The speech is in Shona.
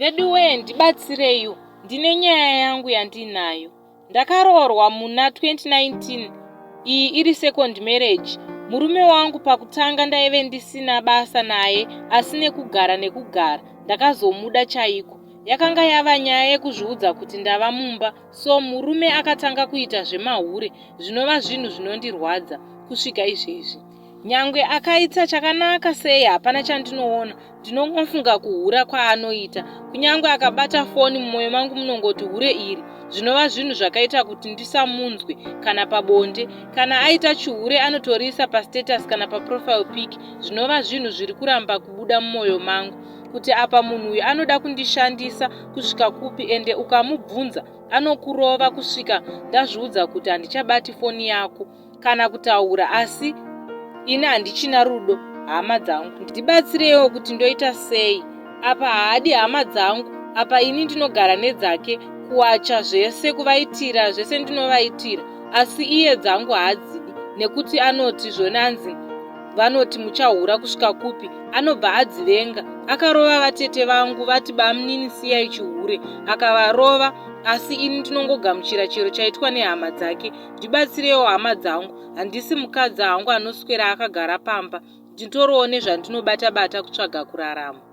Veduwe ndibatsireyo, ndine nyaya yangu yandinayo. Ndakaroorwa muna 2019, iyi iri second marriage. Murume wangu pakutanga ndaive ndisina basa naye, asi nekugara ndakazomuda chaiko. Yakanga yava nyaya yekuzviudza kuti ndava mumba, so murume akatanga kuita zvemahure, zvinova zvinhu zvinondirwadza kusvika izvezvi. Nyangwe akaita chakanaka sei hapana chandinoona, ndinongofunga kuhura kwaanoita. Kunyangwe akabata foni mumwoyo mangu munongoti hure iri, zvinova zvinhu zvakaita kuti ndisamunzwe kana pabonde. Kana aita chihure anotorisa pastatus kana paprofile pic, zvinova zvinhu zviri kuramba kubuda mumwoyo mangu. Kuti apa munhu uyu anoda kundishandisa kusvika kupi, ende ukamubvunza anokurova kusvika ndazviudza kuti handichabati foni yako kana kutaura, asi ini handichina rudo. Hama dzangu, ndibatsirewo kuti ndoita sei. Apa haadi hama dzangu, apa ini ndinogara nedzake, kuwacha zvese kuvaitira zvese ndinovaitira, asi iye dzangu haadzidi, nekuti anoti zvonanzi vanoti muchahura kusvika kupi. Anobva adzivenga, akarova vatete vangu vati bamuninisiya chihure, akavarova, asi ini ndinongogamuchira chero chaitwa nehama dzake. Ndibatsirewo hama dzangu, handisi mukadzi hangu anoswera akagara pamba, nditoriwo nezvandinobata-bata kutsvaga kurarama.